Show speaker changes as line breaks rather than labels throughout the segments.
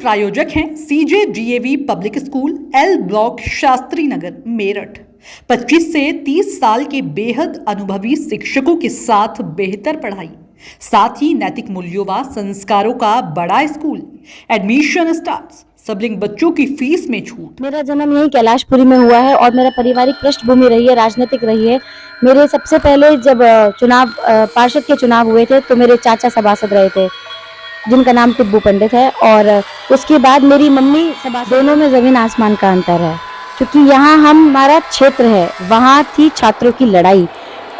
प्रायोजक हैं CJDAV public school L block Shastri Nagar Meerut. 25 से 30 साल के बेहद अनुभवी शिक्षकों के साथ बेहतर पढ़ाई, साथ ही नैतिक मूल्यों व संस्कारों का बड़ा स्कूल। Admission start. सबलिंग बच्चों की फीस में छूट।
मेरा जन्म यहीं कैलाशपुरी में हुआ है और मेरा पारिवारिक पृष्ठभूमि रही है, राजनीतिक रही है। मेरे सबसे पहले जब पार्षद के चुनाव हुए थे तो मेरे चाचा सभासद रहे थे, जिनका नाम टिब्बू पंडित है। और उसके बाद मेरी मम्मी सभासद। दोनों में जमीन आसमान का अंतर है, क्योंकि यहाँ हमारा क्षेत्र है, वहाँ थी छात्रों की लड़ाई।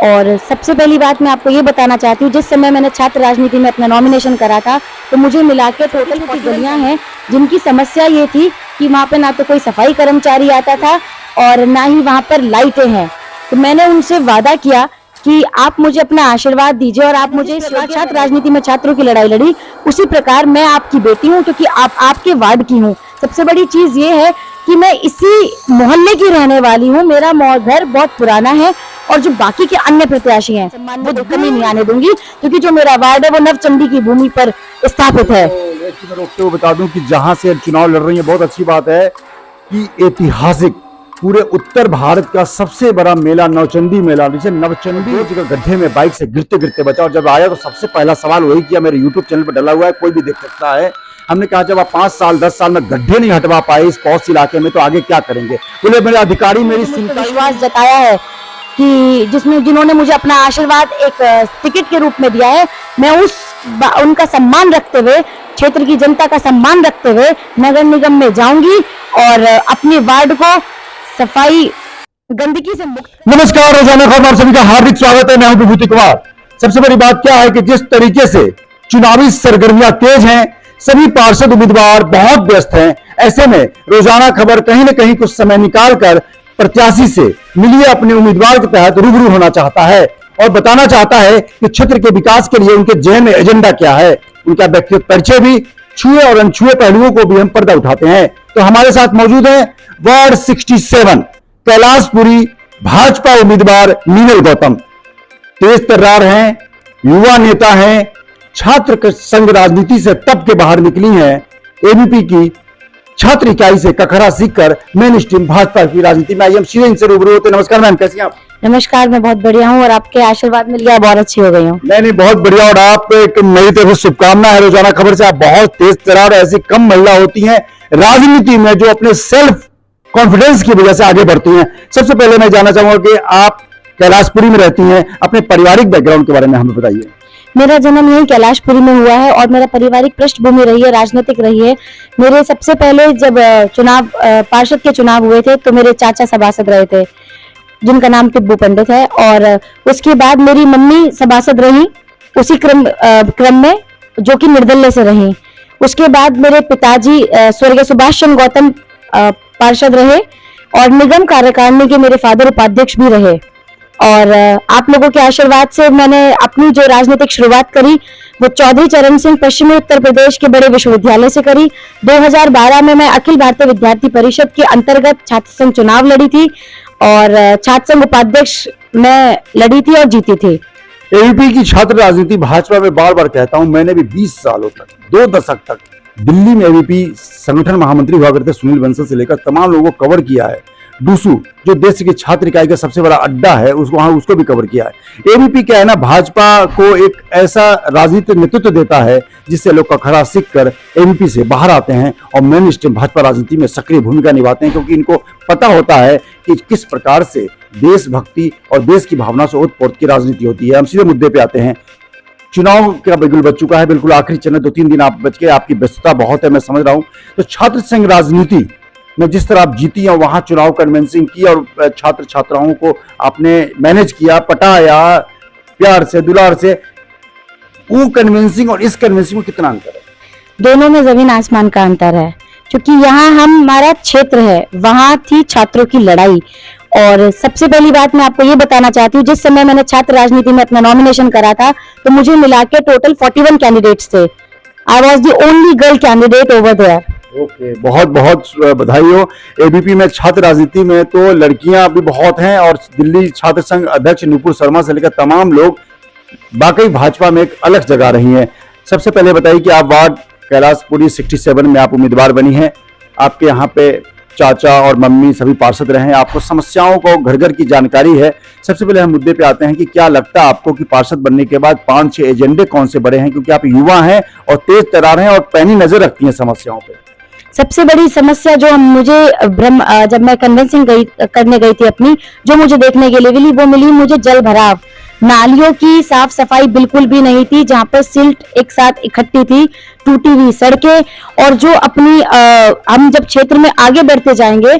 और सबसे पहली बात मैं आपको ये बताना चाहती हूँ, जिस समय मैंने छात्र राजनीति में अपना नॉमिनेशन करा था तो मुझे मिला के टोटल 40 गलियाँ हैं जिनकी समस्या ये थी कि वहाँ पे ना तो कोई सफाई कर्मचारी आता था और ना ही वहाँ पर लाइटें हैं। तो मैंने उनसे वादा किया कि आप मुझे अपना आशीर्वाद दीजिए और आप मुझे छात्र राजनीति में छात्रों की लड़ाई लड़ी, उसी प्रकार मैं आपकी बेटी हूँ, क्योंकि आप आपके वार्ड की हूँ। सबसे बड़ी चीज ये है कि मैं इसी मोहल्ले की रहने वाली हूँ, मेरा घर बहुत पुराना है और जो बाकी के अन्य प्रत्याशी हैं वो कमी नहीं आने दूंगी, क्योंकि जो मेरा वार्ड है वो नवचंडी की भूमि पर स्थापित है।
मैं रोकते हुए बता दूं कि जहां से चुनाव लड़ रही है, बहुत अच्छी बात है कि ऐतिहासिक पूरे उत्तर भारत का सबसे बड़ा मेला नवचंडी मेला, जिसे नवचंडी जगह गड्ढे में बाइक से गिरते गिरते बचा। और जब आया तो सबसे पहला सवाल वही किया, मेरे यूट्यूब चैनल पर डला हुआ है, कोई भी देख सकता है। हमने कहा जब आप 5 साल 10 साल में गड्ढे नहीं हटवा पाए इस पौष इलाके में तो आगे क्या करेंगे। बोले मेरे अधिकारी मेरी
विश्वास जताया है कि जिन्होंने मुझे अपना आशीर्वाद एक टिकट के रूप में दिया है, मैं उनका सम्मान रखते हुए, क्षेत्र की जनता का सम्मान रखते हुए नगर निगम में जाऊंगी और अपने वार्ड को सफाई गंदगी से मुक्त।
नमस्कार, रोजाना खबर आप सभी का हार्दिक स्वागत है। मैं हूं विभूति कुमार। सबसे बड़ी बात क्या है कि जिस तरीके से चुनावी सरगर्मियां तेज हैं, सभी पार्षद उम्मीदवार बहुत व्यस्त हैं। ऐसे में रोजाना खबर कहीं न कहीं कुछ समय निकालकर प्रत्याशी से मिलिए अपने उम्मीदवार के तहत रूबरू होना चाहता है और बताना चाहता है कि क्षेत्र के विकास के लिए उनके जहन में एजेंडा क्या है। उनका व्यक्तिगत परिचय भी, छुए और अनछुए पहलुओं को भी हम पर्दा उठाते हैं। तो हमारे साथ मौजूद है वार्ड 67 कैलाशपुरी भाजपा उम्मीदवार मीनल गौतम। तेज तर्रार हैं, युवा नेता हैं, छात्र संघ राजनीति से तब के बाहर निकली हैं। एबीपी की छात्र इकाई से कखरा सीखकर मेन स्ट्रीम भाजपा की राजनीति में आई। हम सीधे इनसे रूबरू होते। नमस्कार मैम, कैसी हैं आप?
नमस्कार, मैं बहुत बढ़िया हूँ और आपके आशीर्वाद मिल गया, बहुत अच्छी हो गई हूँ।
नहीं, बहुत बढ़िया। और आप एक मेरी तरफ से शुभकामना है रोजाना खबर से। आप बहुत तेज तर्रार, ऐसी कम महिला होती हैं राजनीति में जो अपने सेल्फ कॉन्फिडेंस की वजह से आगे बढ़ती हैं। सबसे पहले मैं जानना चाहूंगा कि आप कैलाशपुरी में रहती हैं, अपने पारिवारिक बैकग्राउंड के बारे में हमें बताइए।
मेरा जन्म यहीं कैलाशपुरी में हुआ है और मेरा पारिवारिक पृष्ठभूमि रही है, राजनीतिक रही है। मेरे सबसे पहले जब पार्षद के चुनाव हुए थे तो मेरे चाचा सभासद रहे थे, जिनका नाम टिब्बू पंडित है। और उसके बाद मेरी मम्मी सभासद रही उसी क्रम में, जो कि निर्दलीय से रही। उसके बाद मेरे पिताजी स्वर्गीय सुभाष चंद्र गौतम पार्षद रहे और निगम कार्यकारिणी के मेरे फादर उपाध्यक्ष भी रहे। और आप लोगों के आशीर्वाद से मैंने अपनी जो राजनीतिक शुरुआत करी वो चौधरी चरण सिंह पश्चिमी उत्तर प्रदेश के बड़े विश्वविद्यालय से करी। 2012 में मैं अखिल भारतीय विद्यार्थी परिषद के अंतर्गत छात्र संघ चुनाव लड़ी थी और छात्र संघ उपाध्यक्ष मैं लड़ी थी और जीती थी।
एबीपी की छात्र राजनीति भाजपा में बार बार कहता हूं, मैंने भी 20 सालों तक, 2 दशक तक दिल्ली में एबीपी संगठन महामंत्री हुआ करते सुनील बंसल से लेकर तमाम लोगों को कवर किया है। डूसू जो देश की छात्र इकाई का सबसे बड़ा अड्डा है, उसको भी कवर किया है। एबीपी क्या है ना, भाजपा को एक ऐसा राजनीतिक नेतृत्व देता है जिससे लोग कखरा सीखकर एबीपी से बाहर आते हैं और मेन स्ट्रीम भाजपा राजनीति में सक्रिय भूमिका निभाते हैं, क्योंकि इनको पता होता है कि किस प्रकार से देशभक्ति और देश की भावना से ओतप्रोत की राजनीति होती है। हम सीधे मुद्दे पे आते हैं। चुनाव का बिल्कुल बच चुका है, बिल्कुल आखिरी चरण, 2-3 दिन आप बच के, आपकी व्यस्तता बहुत है, मैं समझ रहा हूं। तो छात्र संघ राजनीति में जिस तरह आप जीती हैं, वहां चुनाव कन्विंसिंग की और छात्र छात्राओं को आपने मैनेज किया, पटाया प्यार से, दुलार से, वो कन्विंसिंग और इस कन्विंसिंग में कितना अंतर है?
दोनों में जमीन आसमान का अंतर है, क्योंकि यहाँ हमारा क्षेत्र है, वहाँ थी छात्रों की लड़ाई। और सबसे पहली बात मैं आपको ये बताना चाहती हूँ, जिस समय मैंने छात्र राजनीति में अपना नॉमिनेशन करा था तो मुझे मिला के टोटल 41 कैंडिडेट्स थे। I was the only girl candidate over there.
Okay, बहुत बहुत बधाई हो। एबीपी में छात्र राजनीति में तो लड़कियां भी बहुत हैं और दिल्ली छात्र संघ अध्यक्ष नुपुर शर्मा से लेकर तमाम लोग वाकई भाजपा में एक अलग जगह रही हैं। सबसे पहले बताइए कि आप वार्ड कैलाशपुरी 67 में आप उम्मीदवार बनी हैं। आपके यहाँ पे चाचा और मम्मी सभी पार्षद रहे हैं, आपको समस्याओं को घर घर की जानकारी है। सबसे पहले हम मुद्दे पे आते हैं कि क्या लगता है आपको कि पार्षद बनने के बाद 5-6 एजेंडे कौन से बड़े हैं, क्योंकि आप युवा हैं और तेज तर्रार हैं और पैनी नजर रखती हैं समस्याओं पे।
सबसे बड़ी समस्या जो मुझे जब मैं कन्वेंसिंग करने गई थी अपनी, जो मुझे देखने के लिए मिली, वो मिली मुझे जल भराव। नालियों की साफ सफाई बिल्कुल भी नहीं थी, जहाँ पर सिल्ट एक साथ इकट्ठी थी, टूटी हुई सड़कें, और जो अपनी हम जब क्षेत्र में आगे बढ़ते जाएंगे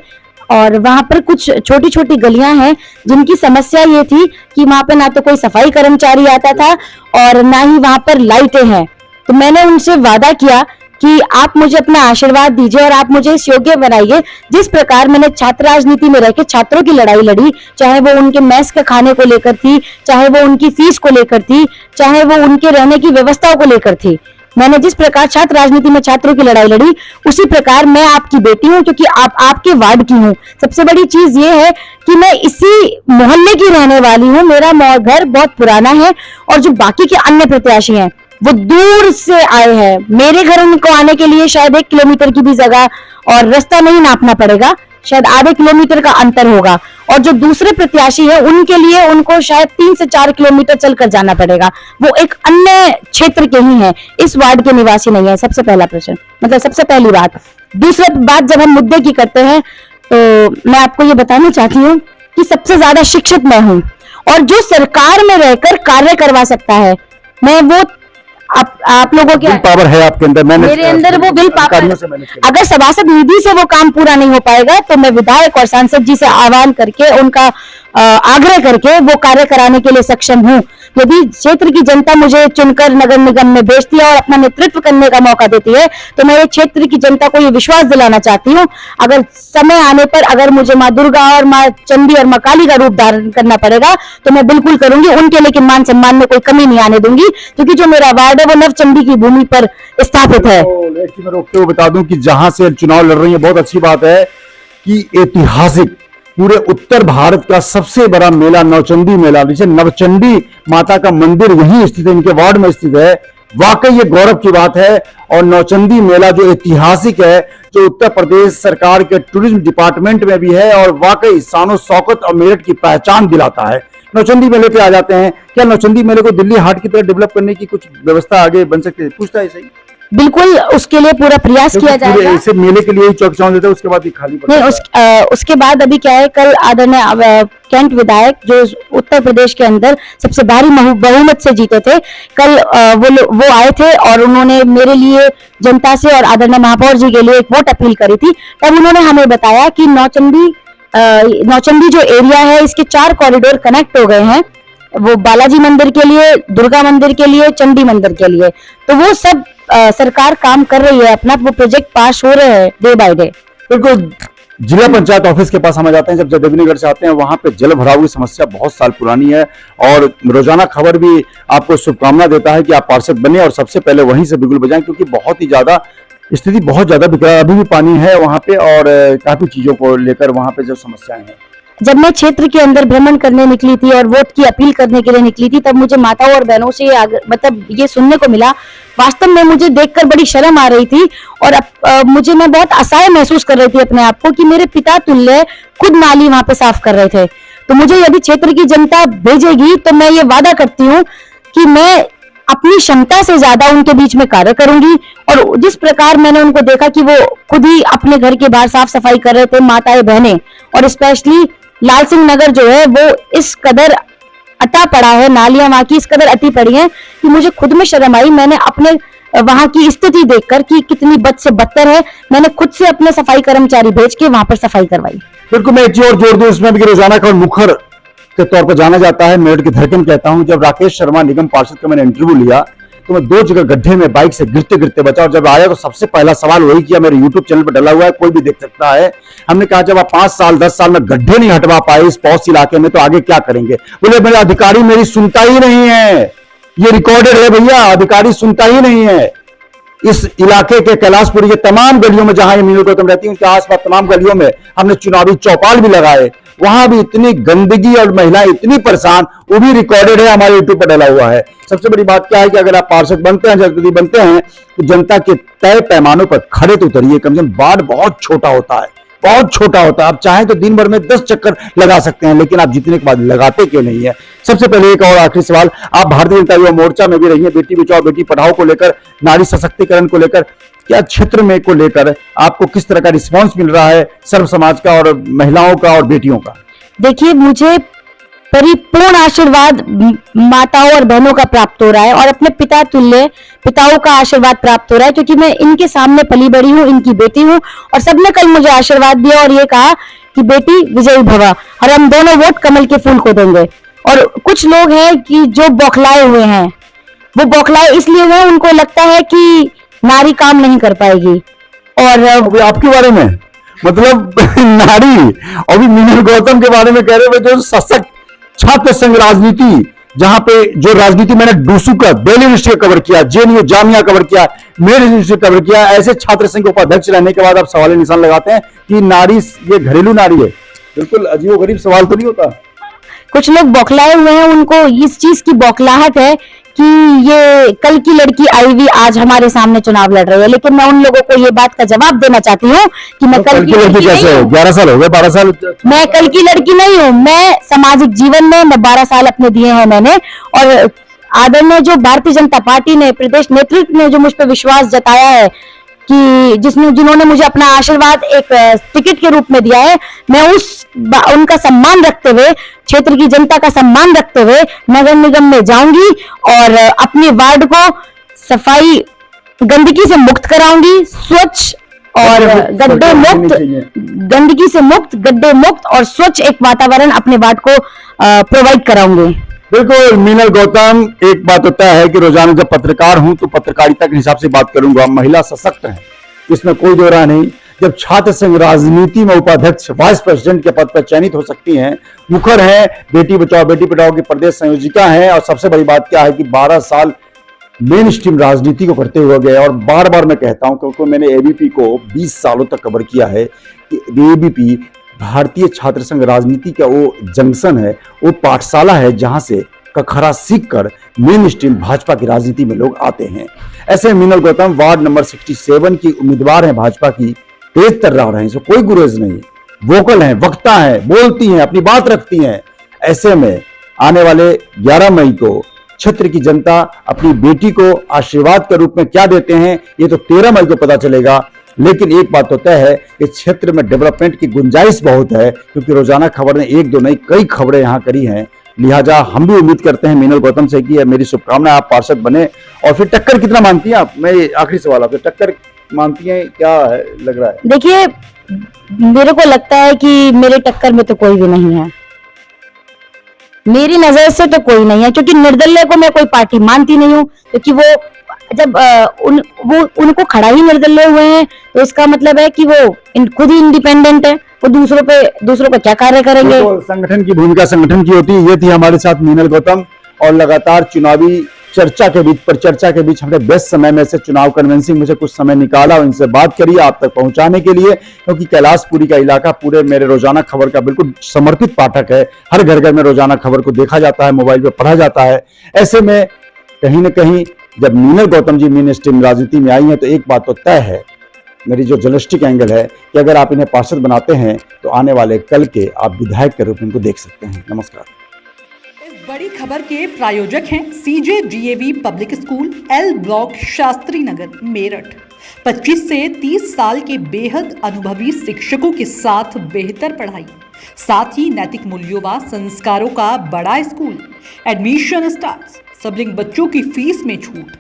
और वहां पर कुछ छोटी छोटी गलियां हैं जिनकी समस्या ये थी कि वहां पर ना तो कोई सफाई कर्मचारी आता था और ना ही वहां पर लाइटें हैं। तो मैंने उनसे वादा किया कि आप मुझे अपना आशीर्वाद दीजिए और आप मुझे इस योग्य बनाइए। जिस प्रकार मैंने छात्र राजनीति में रहकर छात्रों की लड़ाई लड़ी, चाहे वो उनके मेस के खाने को लेकर थी, चाहे वो उनकी फीस को लेकर थी, चाहे वो उनके रहने की व्यवस्थाओं को लेकर थी, मैंने जिस प्रकार छात्र राजनीति में छात्रों की लड़ाई लड़ी, उसी प्रकार मैं आपकी बेटी हूं, क्योंकि आप आपके वार्ड की हूं। सबसे बड़ी चीज ये है कि मैं इसी मोहल्ले की रहने वाली हूं, मेरा घर बहुत पुराना है और जो बाकी के अन्य प्रत्याशी हैं वो दूर से आए हैं। मेरे घर उनको आने के लिए शायद 1 किलोमीटर की भी जगह और रास्ता नहीं नापना पड़ेगा, शायद आधे किलोमीटर का अंतर होगा, और जो दूसरे प्रत्याशी है उनके लिए उनको शायद 3 से 4 किलोमीटर चलकर जाना पड़ेगा। वो एक अन्य क्षेत्र के ही हैं, इस वार्ड के निवासी नहीं है। सबसे पहला प्रश्न, मतलब सबसे पहली बात। दूसरी बात, जब हम मुद्दे की करते हैं तो मैं आपको ये बताना चाहती हूँ कि सबसे ज्यादा शिक्षित मैं हूँ, और जो सरकार में रहकर कार्य करवा सकता है, मैं वो आप लोगों के
पावर है आपके अंदर,
मेरे अंदर वो विल पावर। अगर सभासद निधि से वो काम पूरा नहीं हो पाएगा तो मैं विधायक और सांसद जी से आह्वान करके उनका आग्रह करके वो कार्य कराने के लिए सक्षम हूँ। यदि क्षेत्र की जनता मुझे चुनकर नगर निगम में भेजती है और अपना नेतृत्व करने का मौका देती है, तो मैं ये क्षेत्र की जनता को ये विश्वास दिलाना चाहती हूँ, अगर समय आने पर अगर मुझे माँ दुर्गा और माँ चंडी और माँ काली का रूप धारण करना पड़ेगा तो मैं बिल्कुल करूंगी उनके, लेकिन मान सम्मान में कोई कमी नहीं आने दूंगी, क्योंकि जो मेरा वार्ड है वो नवचंडी की भूमि पर स्थापित है।
मैं रोकते हुए बता दूं कि जहां से चुनाव लड़ रही है, बहुत अच्छी बात है कि ऐतिहासिक पूरे उत्तर भारत का सबसे बड़ा मेला नवचंडी मेला, जिसे नवचंडी माता का मंदिर यहीं स्थित है, इनके वार्ड में स्थित है। वाकई ये गौरव की बात है। और नवचंडी मेला जो ऐतिहासिक है, जो उत्तर प्रदेश सरकार के टूरिज्म डिपार्टमेंट में भी है और वाकई शानो शौकत और मेरठ की पहचान दिलाता है। नवचंडी मेले पे आ जाते हैं, क्या नवचंडी मेले को दिल्ली हाट की तरह डेवलप करने की कुछ व्यवस्था आगे बन सकती है? पूछता है सही।
बिल्कुल, उसके लिए पूरा प्रयास किया जाएगा।
इसे मेले के लिए ही चौक चौंध देते हैं, उसके बाद ही खाली पड़ता
नहीं, उसके बाद अभी क्या है, कल आदरणीय कैंट विधायक जो उत्तर प्रदेश के अंदर सबसे भारी बहुमत से जीते थे, कल वो आए थे और उन्होंने मेरे लिए, जनता से और आदरणीय महापौर जी के लिए एक वोट अपील करी थी। तब उन्होंने हमें बताया कि नौचंदी जो एरिया है, इसके 4 कॉरिडोर कनेक्ट हो गए हैं, वो बालाजी मंदिर के लिए, दुर्गा मंदिर के लिए, चंडी मंदिर के लिए। तो वो सब सरकार काम कर रही है, अपना वो प्रोजेक्ट पास हो रहे हैं डे बाय डे।
बिल्कुल। जिला पंचायत ऑफिस के पास हम जाते हैं, जब जदेवीनगर से आते हैं, वहां पे जल भराव की समस्या बहुत साल पुरानी है और रोजाना खबर भी आपको शुभकामना देता है कि आप पार्षद बने और सबसे पहले वहीं से बिगुल बजाएं, क्योंकि बहुत ही ज्यादा स्थिति बहुत ज्यादा बिगड़ा है। अभी भी पानी है वहां पे और काफी चीजों को लेकर वहां पे जो समस्याएं हैं।
जब मैं क्षेत्र के अंदर भ्रमण करने निकली थी और वोट की अपील करने के लिए निकली थी, तब मुझे माताओं और बहनों से मतलब ये सुनने को मिला। वास्तव में मुझे देखकर बड़ी शर्म आ रही थी और मुझे, मैं बहुत असहाय महसूस कर रही थी अपने आप को कि मेरे पिता तुल्य खुद नाली वहां पे साफ कर रहे थे। तो मुझे यदि क्षेत्र की जनता भेजेगी तो मैं ये वादा करती हूँ कि मैं अपनी क्षमता से ज्यादा उनके बीच में कार्य करूंगी। और जिस प्रकार मैंने उनको देखा कि वो खुद ही अपने घर के बाहर साफ सफाई कर रहे थे, माताएं बहनें, और स्पेशली लाल सिंह नगर जो है वो इस कदर अटा पड़ा है, नालियां वहां की इस कदर अटी पड़ी हैं कि मुझे खुद में शर्म आई। मैंने अपने वहां की स्थिति देखकर कि कितनी बद से बदतर है, मैंने खुद से अपने सफाई कर्मचारी भेज के वहां पर सफाई करवाई।
बिल्कुल, मैं एक चीज और जोड़ दूं इसमें भी, रोजाना का मुखर के तौर पर जाना जाता है, मेरठ की धड़कन कहता हूं। जब राकेश शर्मा निगम पार्षद का मैंने इंटरव्यू लिया तो मैं 2 जगह गड्ढे में बाइक से गिरते गिरते बचा, और जब आया तो सबसे पहला सवाल वही किया, मेरे यूट्यूब चैनल पर डला हुआ है, कोई भी देख सकता है। हमने कहा जब आप 5 साल 10 साल में गड्ढे नहीं हटवा पाए इस पॉश इलाके में, तो आगे क्या करेंगे? बोले मेरे अधिकारी मेरी सुनता ही नहीं है, ये रिकॉर्डेड है भैया, अधिकारी सुनता ही नहीं है। इस इलाके के कैलाशपुरी के तमाम गलियों में, जहां ये मीनू गौतम रहती है, उनके आसपास तमाम गलियों में हमने चुनावी चौपाल भी लगाए, वहां भी इतनी गंदगी और महिलाएं इतनी परेशान, वो भी रिकॉर्डेड है, हमारे यूट्यूब पर डला हुआ है। सबसे बड़ी बात क्या है कि अगर आप पार्षद बनते हैं, जनप्रतिनिधि बनते हैं, तो जनता के तय पैमानों पर खड़े तो उतरिए। कम से कम वार्ड बहुत छोटा होता है, बहुत छोटा होता है। आप चाहें तो दिन भर में 10 चक्कर लगा सकते हैं, लेकिन आप जीतने के बाद लगाते क्यों नहीं है? सबसे पहले एक और आखिरी सवाल, आप भारतीय जनता युवा मोर्चा में भी रही है, बेटी बचाओ बेटी पढ़ाओ को लेकर, नारी सशक्तिकरण को लेकर, क्या क्षेत्र में को लेकर आपको किस तरह का रिस्पांस मिल रहा है सर्व समाज का और महिलाओं का और बेटियों का?
देखिए, मुझे परिपूर्ण आशीर्वाद माताओं और बहनों का प्राप्त हो रहा है और अपने पिता तुल्य पिताओं का आशीर्वाद प्राप्त हो रहा है, क्योंकि मैं इनके सामने पली बड़ी हूँ, इनकी बेटी हूँ और सबने कल मुझे आशीर्वाद दिया और ये कहा कि बेटी विजयी भवा, और हम दोनों वोट कमल के फूल को देंगे। और कुछ लोग हैं कि जो बौखलाए हुए हैं, वो बौखलाए इसलिए हुए, उनको लगता है कि नारी काम नहीं कर पाएगी। और
अभी आपके बारे में मतलब नारी, अभी मीनल गौतम के बारे में कह रहे हो, जो सशक्त छात्र संघ राजनीति, जहां पे जो राजनीति मैंने डूसू का, दिल्ली यूनिवर्सिटी का कवर किया, जेएनयू जामिया कवर किया, मेरे यूनिवर्सिटी कवर किया, ऐसे छात्र संघ के उपाध्यक्ष रहने के बाद आप सवाल निशान लगाते हैं कि नारी ये घरेलू नारी है। बिल्कुल अजीबोगरीब सवाल तो नहीं होता?
कुछ लोग बौखलाए हुए हैं, उनको इस चीज की बौखलाहट है कि ये कल की लड़की आई हुई आज हमारे सामने चुनाव लड़ रही है, लेकिन मैं उन लोगों को ये बात का जवाब देना चाहती हूँ कि मैं कल की लड़की
कैसे? 11 साल हो गए, 12 साल?
मैं कल की लड़की नहीं हूँ। मैं सामाजिक जीवन में मैं 12 साल अपने दिए हैं मैंने, और आदरणीय जो भारतीय जनता पार्टी ने, प्रदेश नेतृत्व ने जो मुझ पर विश्वास जताया है कि जिन्होंने मुझे अपना आशीर्वाद एक टिकट के रूप में दिया है, मैं उनका सम्मान रखते हुए, क्षेत्र की जनता का सम्मान रखते हुए नगर निगम में जाऊंगी और अपने वार्ड को सफाई गंदगी से मुक्त कराऊंगी, स्वच्छ और गड्ढे मुक्त, गंदगी से मुक्त, गड्ढे मुक्त और स्वच्छ एक वातावरण अपने वार्ड को प्रोवाइड कराऊंगी।
बिल्कुल मीनल गौतम, एक बात होता है कि रोजाना जब पत्रकार हूं तो पत्रकारिता के हिसाब से बात करूंगा। महिला सशक्त है, इसमें कोई दो राय नहीं। जब छात्र संघ राजनीति में उपाध्यक्ष वाइस प्रेसिडेंट के पद पर चयनित हो सकती हैं, मुखर है, बेटी बचाओ बेटी पढ़ाओ की प्रदेश संयोजिका है, और सबसे बड़ी बात क्या है कि 12 साल मेन स्ट्रीम राजनीति को करते हुए गए। और बार बार मैं कहता हूं, क्योंकि मैंने एबीपी को 20 सालों तक कवर किया है, कि एबीपी भारतीय छात्र संघ राजनीति का वो जंक्शन है, वो पाठशाला है जहां से कखरा सीख कर मेन स्ट्रीम भाजपा की राजनीति में लोग आते हैं। ऐसे मीनल गौतम वार्ड नंबर 67 की उम्मीदवार हैं भाजपा की, तेज तर्रार हैं, इसमें कोई गुरेज नहीं, वोकल हैं, वक्ता हैं, बोलती हैं, अपनी बात रखती हैं। ऐसे में आने वाले 11 मई को क्षेत्र की जनता अपनी बेटी को आशीर्वाद के रूप में क्या देते हैं, ये तो 13 मई को पता चलेगा। लेकिन एक बात तो तय है कि क्षेत्र में डेवलपमेंट की गुंजाइश बहुत है, क्योंकि रोजाना खबर ने एक दो नहीं कई खबरें यहाँ करी हैं। लिहाजा हम भी उम्मीद करते हैं मीनल गौतम से कि मेरी शुभकामनाएं, आप पार्षद बने। और फिर टक्कर कितना मानती हैं आप? मैं आखिरी सवाल आपसे, टक्कर मानती हैं, क्या है, लग रहा है?
देखिए, मेरे को लगता है कि मेरे टक्कर में तो कोई भी नहीं है, मेरी नजर से तो कोई नहीं है, क्योंकि निर्दलीय को मैं कोई पार्टी मानती नहीं हूँ, क्योंकि वो जब उनको खड़ा ही निर्दलीय हुए हैं, तो इसका मतलब है कि वो खुद ही इंडिपेंडेंट है, वो दूसरों का क्या कार्य करेंगे?
तो संगठन की भूमिका संगठन की होती है। ये थी हमारे साथ मीनल गौतम, और लगातार चुनावी चर्चा के बीच हमने बेस्ट समय में से चुनाव कन्वेंसिंग में से कुछ समय निकाला और इनसे बात करी आप तक पहुंचाने के लिए, क्योंकि कैलाशपुरी का इलाका पूरे मेरे रोजाना खबर का बिल्कुल समर्पित पाठक है। हर घर घर में रोजाना खबर को देखा जाता है, मोबाइल पे पढ़ा जाता है। ऐसे में कहीं न कहीं जब मीनल गौतम जी मेन स्ट्रीम राजनीति में आई हैं, तो एक बात तो तय है, मेरी जो जर्नलिस्टिक एंगल है, कि अगर आप इन्हें पार्षद बनाते हैं तो आने वाले कल के आप विधायक के रूप में इनको देख सकते हैं। नमस्कार।
इस बड़ी खबर के प्रायोजक हैं CJ DAV public school, L block, Shastri Nagar, Meerut. 25 से 30 साल के बेहद अनुभवी शिक्षकों के साथ बेहतर पढ़ाई, साथ ही नैतिक मूल्यों व संस्कारों का बड़ा स्कूल। एडमिशन स्टार्ट, सबलिंग बच्चों की फीस में छूट।